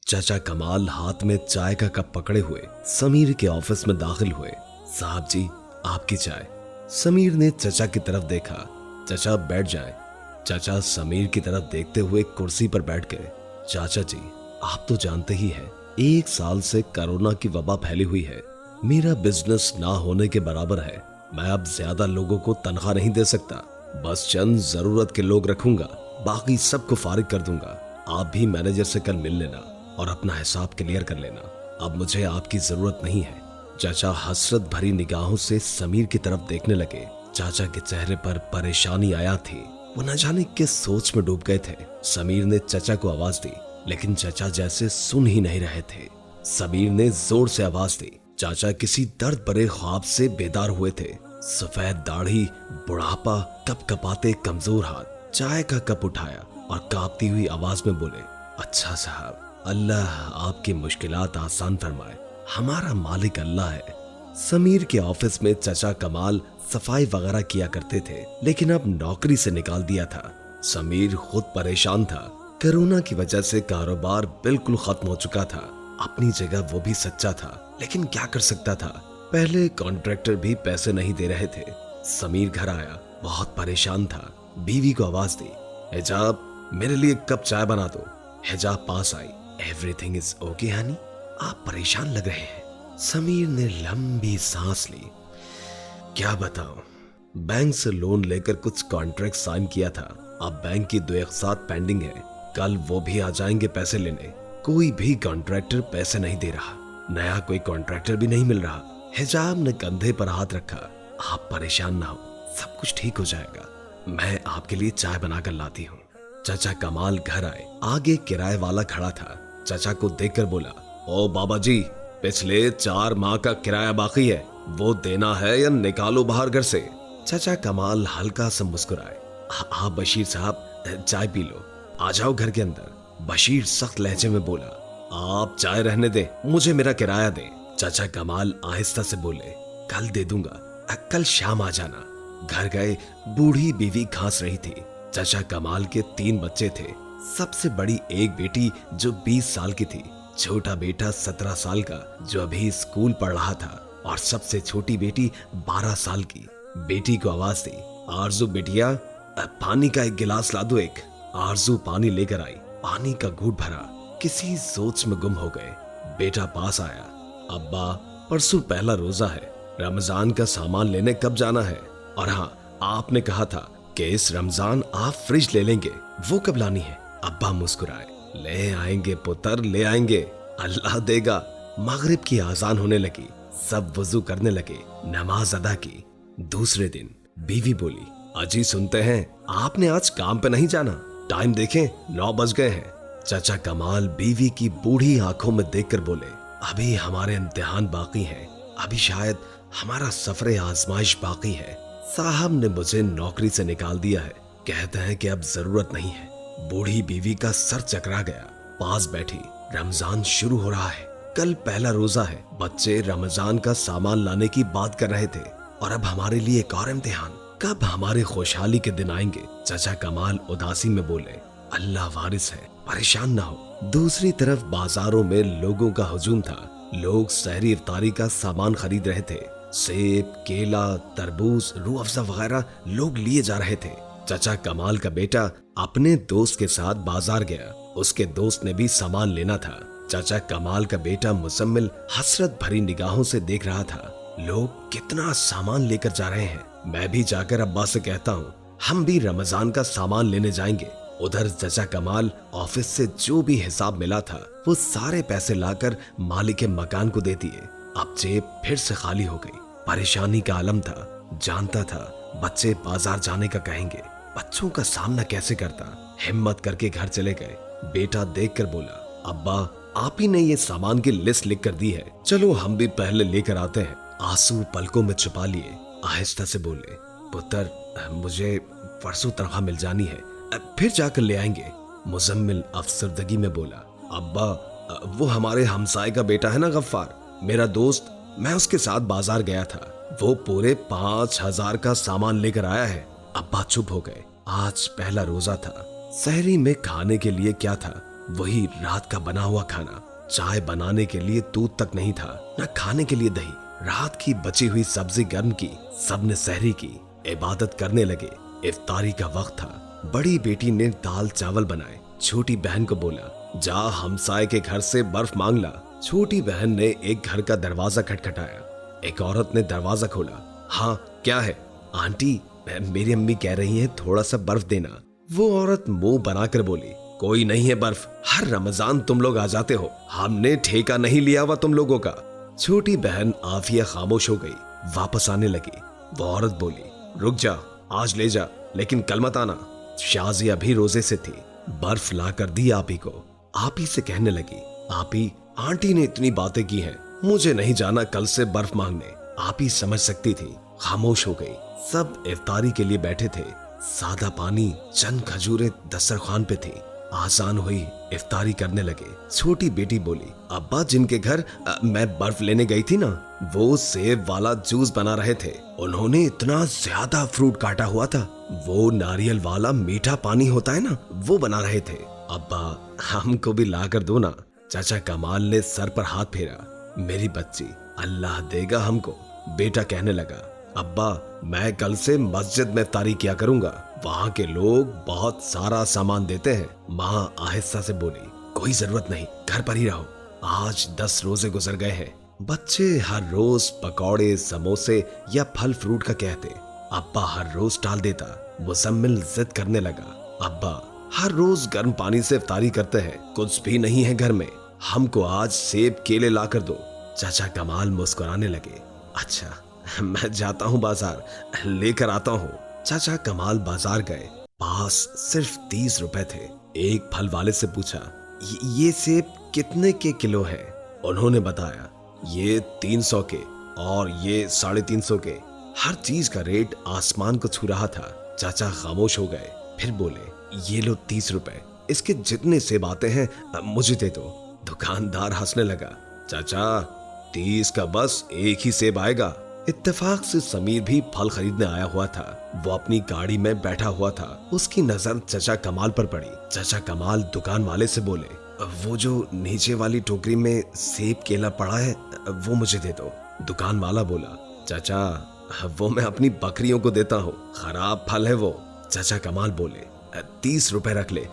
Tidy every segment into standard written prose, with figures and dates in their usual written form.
चाचा कमाल हाथ में चाय का कप पकड़े हुए समीर के ऑफिस में दाखिल हुए। साहब जी, आपकी चाय। समीर ने चाचा की तरफ देखा। चाचा बैठ जाएं। चाचा समीर की तरफ देखते हुए कुर्सी पर बैठ गए। चाचा जी, आप तो जानते ही हैं, 1 साल से कोरोना की वबा फैली हुई है। मेरा बिजनेस ना होने के बराबर है। मैं अब ज्यादा लोगों को तनख्वाह नहीं दे सकता। बस चंद जरूरत के लोग रखूंगा, बाकी सबको फारिग कर दूंगा। आप भी मैनेजर से कल मिल लेना और अपना हिसाब क्लियर कर लेना। अब मुझे आपकी जरूरत नहीं है। चाचा हसरत भरी निगाहों से समीर की तरफ देखने लगे। चाचा के चेहरे पर परेशानी आया थी। वो न जाने किस सोच में डूब गए थे। समीर ने चाचा को आवाज दी, लेकिन चाचा जैसे सुन ही नहीं रहे थे। समीर ने जोर से आवाज दी। चाचा किसी दर्द भरे ख्वाब से बेदार हुए थे। सफेद दाढ़ी, बुढ़ापा, कपकपाते कमजोर हाथ। चाय का कप उठाया और कांपती हुई आवाज में बोले, अच्छा साहब, अल्लाह आपकी मुश्किलात आसान फरमाए। हमारा मालिक अल्लाह है। समीर के ऑफिस में चाचा कमाल सफाई वगैरह किया करते थे, लेकिन अब नौकरी से निकाल दिया था। समीर खुद परेशान था। कोरोना की वजह से कारोबार बिल्कुल खत्म हो चुका था। अपनी जगह वो भी सच्चा था, लेकिन क्या कर सकता था। पहले कॉन्ट्रैक्टर भी पैसे नहीं दे रहे थे। समीर घर आया, बहुत परेशान था। बीवी को आवाज दी, हिजाब, मेरे लिए कप चाय बना दो। हिजाब पास आई। एवरीथिंग इज ओके हनी, आप परेशान लग रहे हैं। समीर ने लंबी सांस ली। क्या बताऊं, बैंक से लोन लेकर कुछ कॉन्ट्रैक्ट साइन किया था। अब बैंक की 2 अक़सात पेंडिंग है। कल वो भी आ जाएंगे पैसे लेने। कोई भी कॉन्ट्रैक्टर पैसे नहीं दे रहा। नया कोई कॉन्ट्रैक्टर भी नहीं मिल रहा। हिजाब ने कंधे पर हाथ रखा। आप परेशान ना हो, सब कुछ ठीक हो जाएगा। मैं आपके लिए चाय बनाकर लाती हूँ। चाचा कमाल घर आए। आगे किराए वाला खड़ा था। चाचा को देखकर बोला, ओ बाबा जी, पिछले 4 माह का किराया बाकी है, वो देना है या निकालो बाहर घर से। चाचा कमाल हल्का सा मुस्कुराए। आप बशीर साहब, चाय पी लो, आ जाओ घर के अंदर। बशीर सख्त लहजे में बोला, आप चाय रहने दे, मुझे मेरा किराया दे। चाचा कमाल आहिस्ता से बोले, कल दे दूंगा, कल शाम आ जाना। घर गए। बूढ़ी बीवी घास रही थी। चाचा कमाल के 3 बच्चे थे। सबसे बड़ी एक बेटी जो 20 साल की थी, छोटा बेटा 17 साल का जो अभी स्कूल पढ़ रहा था, और सबसे छोटी बेटी 12 साल की। बेटी को आवाज दी, आरजू बिटिया, पानी का एक गिलास ला दो एक। आरजू पानी लेकर आई। पानी का घूंट भरा, किसी सोच में गुम हो गए। बेटा पास आया, अब्बा, परसों पहला रोजा है, रमजान का सामान लेने कब जाना है? और हाँ, आपने कहा था कि इस रमजान आप फ्रिज ले लेंगे, वो कब लानी है? अब्बा मुस्कुराए, ले आएंगे पुत्र, ले आएंगे, अल्लाह देगा। मगरिब की आजान होने लगी। सब वजू करने लगे, नमाज अदा की। दूसरे दिन बीवी बोली, अजी सुनते हैं आपने आज काम पे नहीं जाना, टाइम देखें 9 बज गए हैं। चाचा कमाल बीवी की बूढ़ी आंखों में देखकर बोले, अभी हमारे इम्तिहान बाकी हैं, अभी शायद हमारा सफरे आजमाइश बाकी है। साहब ने मुझे नौकरी से निकाल दिया है, कहते हैं कि अब जरूरत नहीं है। बूढ़ी बीवी का सर चकरा गया। पास बैठी, रमजान शुरू हो रहा है, कल पहला रोजा है। बच्चे रमजान का सामान लाने की बात कर रहे थे, और अब हमारे लिए एक और इम्तिहान। कब हमारे खुशहाली के दिन आएंगे? चाचा कमाल उदासी में बोले, अल्लाह वारिस है, परेशान ना हो। दूसरी तरफ बाजारों में लोगों का हुजूम था। लोग सहरी इफ्तारी का सामान खरीद रहे थे। सेब, केला, तरबूज, रूह अफ़ज़ा वगैरह लोग लिए जा रहे थे। चाचा कमाल का बेटा अपने दोस्त के साथ बाजार गया। उसके दोस्त ने भी सामान लेना था। चाचा कमाल का बेटा मुसम्मिल हसरत भरी निगाहों से देख रहा था। लोग कितना सामान लेकर जा रहे हैं। मैं भी जाकर अब्बा से कहता हूँ, हम भी रमजान का सामान लेने जाएंगे। उधर चाचा कमाल ऑफिस से जो भी हिसाब मिला था, वो सारे पैसे लाकर मालिक मकान को दे दिए। अब जेब फिर से खाली हो गई। परेशानी का आलम था। जानता था बच्चे बाजार जाने का कहेंगे, बच्चों का सामना कैसे करता। हिम्मत करके घर चले गए। बेटा देखकर बोला, अब्बा, आप ही ने ये सामान की लिस्ट लिख कर दी है, चलो हम भी पहले लेकर आते हैं। आंसू पलकों में छुपा लिए आहिस्ता से बोले, पुत्र, मुझे परसों तनख्वाह मिल जानी है, फिर जाकर ले आएंगे। मुजम्मिल अफसरदगी में बोला, अब्बा, वो हमारे हमसाए का बेटा है ना गफ्फार, मेरा दोस्त, मैं उसके साथ बाजार गया था, वो पूरे 5000 का सामान लेकर आया है। अब्बा चुप हो गए। आज पहला रोजा था। सहरी में खाने के लिए क्या था? वही रात का बना हुआ खाना। चाय बनाने के लिए दूध तक नहीं था, न खाने के लिए दही। रात की बची हुई सब्जी गर्म की, सबने सहरी की, इबादत करने लगे। इफ्तारी का वक्त था। बड़ी बेटी ने दाल चावल बनाए। छोटी बहन को बोला, जा हमसाए के घर से बर्फ मांग ला। छोटी बहन ने एक घर का दरवाजा खटखटाया। एक औरत ने दरवाजा खोला। हाँ, क्या है? आंटी, मेरी अम्मी कह रही है थोड़ा सा बर्फ देना। वो औरत मुंह बनाकर बोली, कोई नहीं है बर्फ, हर रमजान तुम लोग आ जाते हो, हमने ठेका नहीं लिया हुआ तुम लोगों का। छोटी बहन आफिया खामोश हो गई, वापस आने लगी। वो औरत बोली, रुक जा, आज ले जा, लेकिन कल मत आना। शाजिया भी रोजे से थी। बर्फ ला कर दी आपी को। आपी से कहने लगी, आपी, आंटी ने इतनी बातें की हैं, मुझे नहीं जाना कल से बर्फ मांगने। आपी समझ सकती थी, खामोश हो गई। सब इफ्तारी के लिए बैठे थे। सादा पानी, चंद खजूरें दस्तरखान पे थी। आसान हुई, इफ्तारी करने लगे। छोटी बेटी बोली, अब्बा जिनके घर मैं बर्फ लेने गई थी ना, वो सेब वाला जूस बना रहे थे। उन्होंने इतना ज्यादा फ्रूट काटा हुआ था। वो नारियल वाला मीठा पानी होता है ना, वो बना रहे थे। अब्बा, हमको भी ला कर दो ना। चाचा कमाल ने सर पर हाथ फेरा। मेरी बच्ची, अल्लाह देगा हमको। बेटा कहने लगा, अब्बा, मैं कल से मस्जिद में इफ्तारी किया करूंगा, वहाँ के लोग बहुत सारा सामान देते हैं। माँ आहिस्ता से बोली, कोई जरूरत नहीं, घर पर ही रहो, आज 10 रोजे गुजर गए हैं। बच्चे हर रोज पकौड़े, समोसे या फल फ्रूट का कहते। अब्बा हर रोज टाल देता। मुसम्मिल जिद करने लगा, अब्बा हर रोज गर्म पानी से इफ्तारी करते हैं, कुछ भी नहीं है घर में, हमको आज सेब केले ला कर दो। चाचा कमाल मुस्कुराने लगे, अच्छा मैं जाता हूँ बाजार, लेकर आता हूँ। चाचा कमाल बाजार गए। पास सिर्फ 30 रुपए थे। एक फल वाले से पूछा, ये सेब कितने के किलो है? उन्होंने बताया, ये 300 के और ये 350 के। हर चीज का रेट आसमान को छू रहा था। चाचा खामोश हो गए, फिर बोले, ये लो 30 रुपए, इसके जितने सेब आते हैं मुझे दे दो। दुकानदार हंसने लगा, चाचा 30 का बस एक ही सेब आएगा। इत्तेफाक से समीर भी फल खरीदने आया हुआ था। वो अपनी गाड़ी में बैठा हुआ था। उसकी नजर चाचा कमाल पर पड़ी। चाचा कमाल दुकान वाले से बोले, वो जो नीचे वाली टोकरी में सेब केला पड़ा है वो मुझे दे दो। दुकान वाला बोला, चाचा वो मैं अपनी बकरियों को देता हूँ, खराब फल है वो। चाचा कमाल बोले, 30 रुपए रख ले,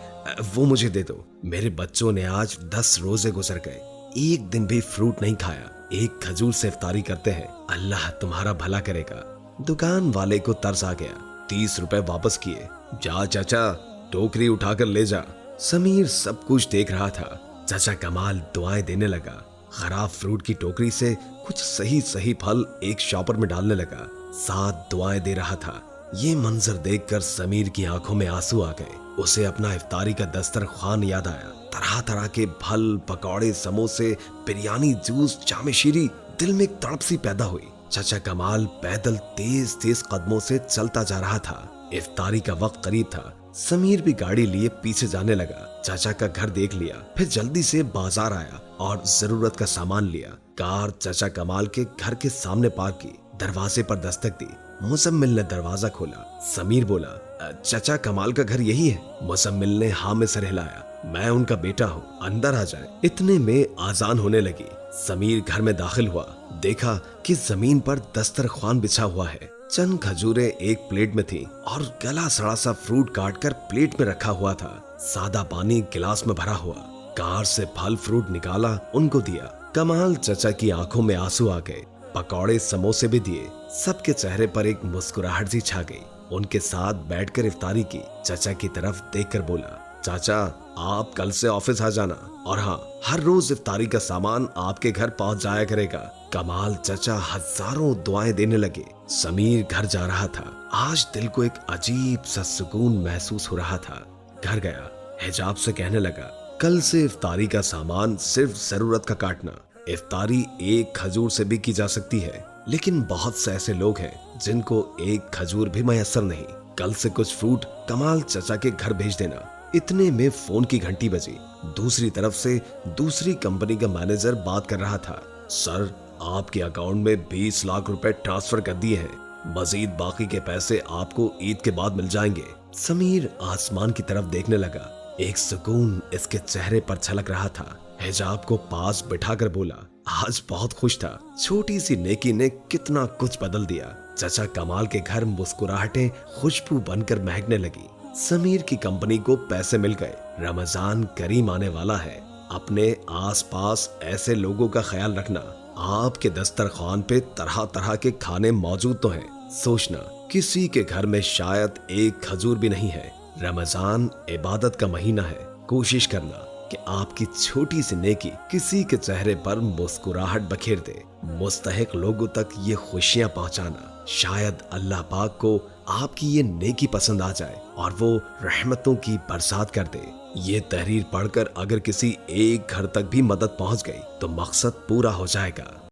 वो मुझे दे दो। मेरे बच्चों ने आज 10 रोजे गुजर गए, एक दिन भी फ्रूट नहीं खाया, एक खजूर से इफ्तारी करते हैं, अल्लाह तुम्हारा भला करेगा। दुकान वाले को तरस आ गया। 30 रुपए वापस किए। जा चाचा, टोकरी उठाकर ले जा। समीर सब कुछ देख रहा था। चाचा कमाल दुआएं देने लगा। खराब फ्रूट की टोकरी से कुछ सही सही फल एक शॉपर में डालने लगा, साथ दुआएं दे रहा था। ये मंजर देखकर समीर की आंखों में आंसू आ गए। उसे अपना इफ्तारी का दस्तरखान याद आया। तरह तरह के फल, पकौड़े, समोसे, बिरयानी, जूस, जामे शीरी। दिल में एक तड़प सी पैदा हुई। चाचा कमाल पैदल तेज तेज कदमों से चलता जा रहा था। इफ्तारी का वक्त करीब था। समीर भी गाड़ी लिए पीछे जाने लगा। चाचा का घर देख लिया, फिर जल्दी से बाजार आया और जरूरत का सामान लिया। कार चाचा कमाल के घर के सामने पार्क की। दरवाजे पर दस्तक दी। मुसम्मिल ने दरवाजा खोला। समीर बोला, चाचा कमाल का घर यही है? मुसम्मिल ने हाँ में सर हिलाया। मैं उनका बेटा हूँ, अंदर आ जाए। इतने में आजान होने लगी। समीर घर में दाखिल हुआ। देखा कि जमीन पर दस्तरखान बिछा हुआ है। चंद खजूरें एक प्लेट में थी और गला सड़ा सा फ्रूट काट कर प्लेट में रखा हुआ था। सादा पानी गिलास में भरा हुआ। कार से फल फ्रूट निकाला, उनको दिया। कमाल चाचा की आंखों में आंसू आ गए। पकौड़े, समोसे भी दिए। सबके चेहरे पर एक मुस्कुराहट सी छा गई। उनके साथ बैठकर इफ्तारी की। चाचा की तरफ देखकर बोला, चाचा आप कल से ऑफिस आ जाना, और हाँ, हर रोज इफ्तारी का सामान आपके घर पहुंच जाया करेगा। कमाल चाचा हजारों दुआएं देने लगे। समीर घर जा रहा था। आज दिल को एक अजीब सा सुकून महसूस हो रहा था। घर गया, हिजाब से कहने लगा, कल से इफ्तारी का सामान सिर्फ जरूरत का काटना। इफ्तारी एक खजूर से भी की जा सकती है, लेकिन बहुत से ऐसे लोग हैं जिनको एक खजूर भी मैसर नहीं। कल से कुछ फ्रूट कमाल चाचा के घर भेज देना। इतने में फोन की घंटी बजी। दूसरी तरफ से दूसरी कंपनी का मैनेजर बात कर रहा था, सर आपके अकाउंट में 20 लाख रुपए ट्रांसफर कर दिए हैं, मजीद बाकी के पैसे आपको ईद के बाद मिल जाएंगे। समीर आसमान की तरफ देखने लगा। एक सुकून इसके चेहरे पर छलक रहा था। हिजाब को पास बिठाकर बोला, आज बहुत खुश था। छोटी सी नेकी ने कितना कुछ बदल दिया। चाचा कमाल के घर मुस्कुराहटें खुशबू बनकर महकने लगी। समीर की कंपनी को पैसे मिल गए। रमजान करीम आने वाला है। अपने आसपास ऐसे लोगों का ख्याल रखना। आपके दस्तरखान पे तरह तरह के खाने मौजूद तो हैं। सोचना किसी के घर में शायद एक खजूर भी नहीं है। रमजान इबादत का महीना है। कोशिश करना कि आपकी छोटी सी नेकी किसी के चेहरे पर मुस्कुराहट बखेर दे। मुस्तहिक लोगों तक ये खुशियां पहुंचाना। शायद अल्लाह पाक को आपकी ये नेकी पसंद आ जाए और वो रहमतों की बरसात कर दे। ये तहरीर पढ़कर अगर किसी एक घर तक भी मदद पहुंच गई तो मकसद पूरा हो जाएगा।